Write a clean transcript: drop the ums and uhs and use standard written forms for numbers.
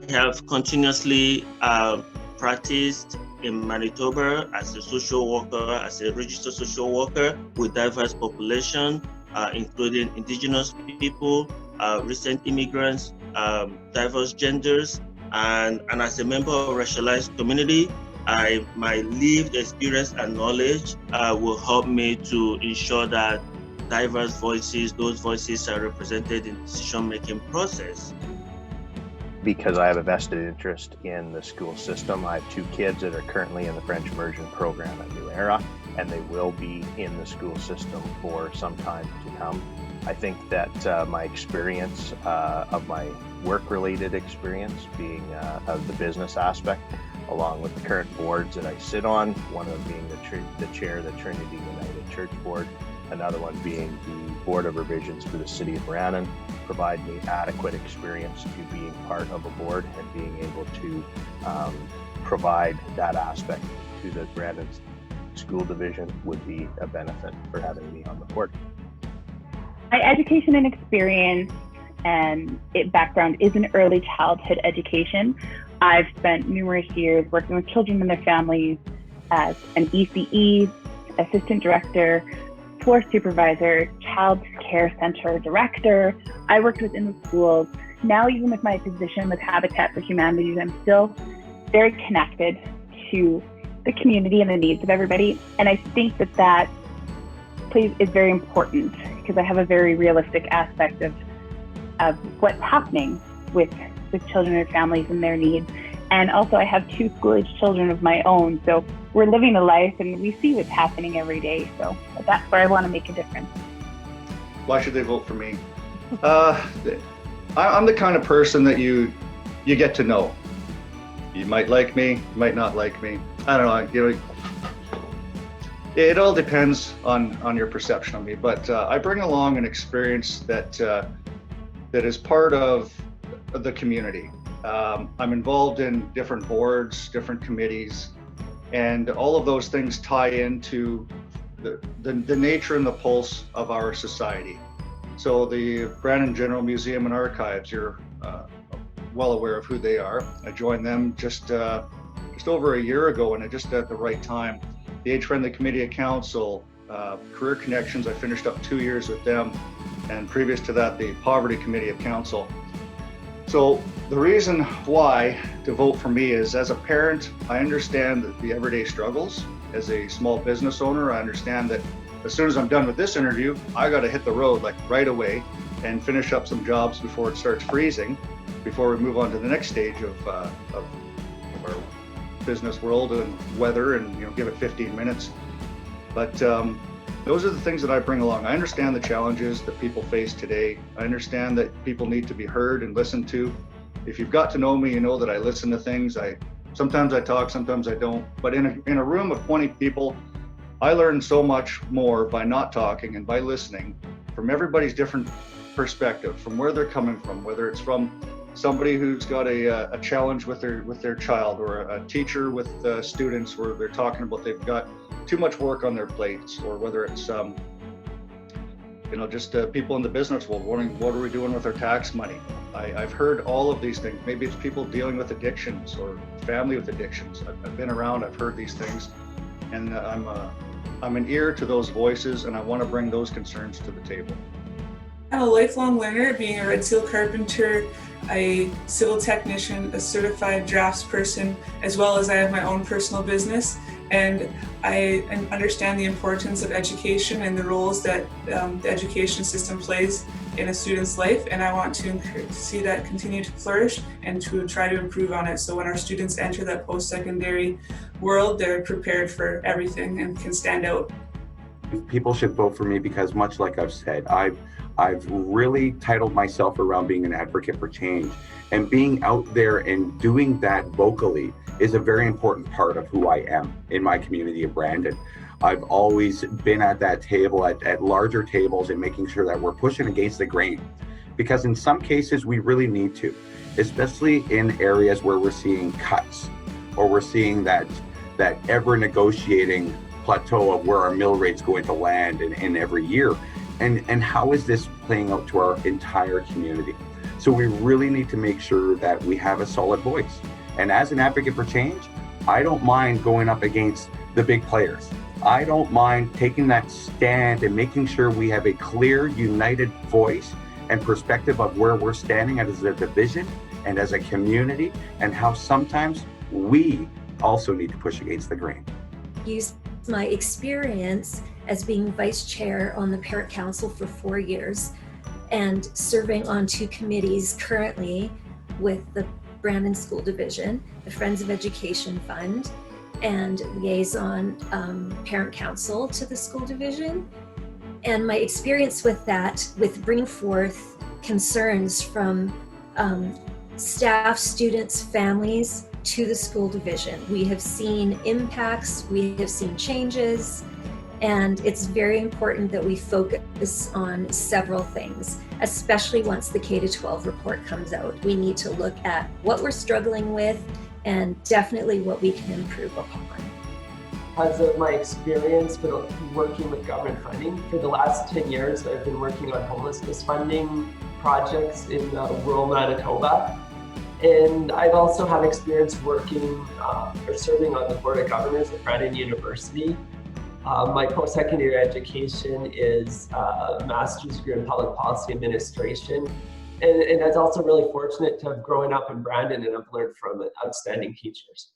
have continuously practiced in Manitoba as a social worker, as a registered social worker with diverse population, including Indigenous people, recent immigrants, diverse genders, and as a member of racialized community, my lived experience and knowledge will help me to ensure that diverse voices, those voices are represented in the decision-making process. Because I have a vested interest in the school system. I have 2 kids that are currently in the French immersion program at New Era, and they will be in the school system for some time to come. I think that my experience of my work-related experience being of the business aspect, along with the current boards that I sit on, one of them being the chair of the Trinity United Church Board, another one being the Board of Revisions for the City of Brandon, provide me adequate experience to being part of a board and being able to provide that aspect to the Brandon School Division would be a benefit for having me on the board. My education and experience and background is in early childhood education. I've spent numerous years working with children and their families as an ECE, assistant director, floor supervisor, child care center director. I worked within the schools. Now, even with my position with Habitat for Humanity, I'm still very connected to the community and the needs of everybody. And I think that is very important because I have a very realistic aspect of what's happening with children and families and their needs. And also I have 2 school-age children of my own. So we're living a life and we see what's happening every day. So that's where I want to make a difference. Why should they vote for me? I'm the kind of person that you get to know. You might like me, you might not like me. I don't know. It all depends on your perception of me. But I bring along an experience that is part of the community. I'm involved in different boards, different committees, and all of those things tie into the nature and the pulse of our society. So the Brandon General Museum and Archives, you're well aware of who they are. I joined them just over a year ago, and just at the right time. The Age Friendly Committee of Council, Career Connections, I finished up 2 years with them, and previous to that, the Poverty Committee of Council. So the reason why to vote for me is, as a parent, I understand the everyday struggles. As a small business owner, I understand that as soon as I'm done with this interview, I got to hit the road like right away and finish up some jobs before it starts freezing, before we move on to the next stage of our business world and weather, and give it 15 minutes. But those are the things that I bring along. I understand the challenges that people face today. I understand that people need to be heard and listened to. If you've got to know me, you know that I listen to things. Sometimes I talk, sometimes I don't. But in a room of 20 people, I learn so much more by not talking and by listening from everybody's different perspective, from where they're coming from, whether it's from somebody who's got a challenge with their child, or a teacher with students where they're talking about they've got too much work on their plates, or whether it's just people in the business world wondering what are we doing with our tax money. I've heard all of these things. Maybe it's people dealing with addictions or family with addictions. I've been around, I've heard these things, and I'm an ear to those voices, and I want to bring those concerns to the table. I'm a lifelong learner, being a Red Seal carpenter, a civil technician, a certified draftsperson, as well as I have my own personal business. And I understand the importance of education and the roles that the education system plays in a student's life. And I want to see that continue to flourish and to try to improve on it. So when our students enter that post-secondary world, they're prepared for everything and can stand out. People should vote for me because, much like I've said, I've really titled myself around being an advocate for change, and being out there and doing that vocally is a very important part of who I am in my community of Brandon. I've always been at that table, at larger tables, and making sure that we're pushing against the grain, because in some cases we really need to, especially in areas where we're seeing cuts, or we're seeing that ever negotiating plateau of where our mill rate's going to land in every year. And how is this playing out to our entire community? So we really need to make sure that we have a solid voice. And as an advocate for change, I don't mind going up against the big players. I don't mind taking that stand and making sure we have a clear, united voice and perspective of where we're standing as a division and as a community, and how sometimes we also need to push against the grain. Use my experience as being vice chair on the parent council for 4 years and serving on 2 committees currently with the Brandon School Division, the Friends of Education Fund, and liaison parent council to the school division. And my experience with that, with bringing forth concerns from staff, students, families to the school division. We have seen impacts, we have seen changes, and it's very important that we focus on several things, especially once the K-12 report comes out. We need to look at what we're struggling with and definitely what we can improve upon. Because of my experience working with government funding, for the last 10 years, I've been working on homelessness funding projects in rural Manitoba. And I've also had experience working or serving on the Board of Governors at Brandon University. My post-secondary education is a master's degree in public policy administration. And I was also really fortunate to have grown up in Brandon, and I've learned from outstanding teachers.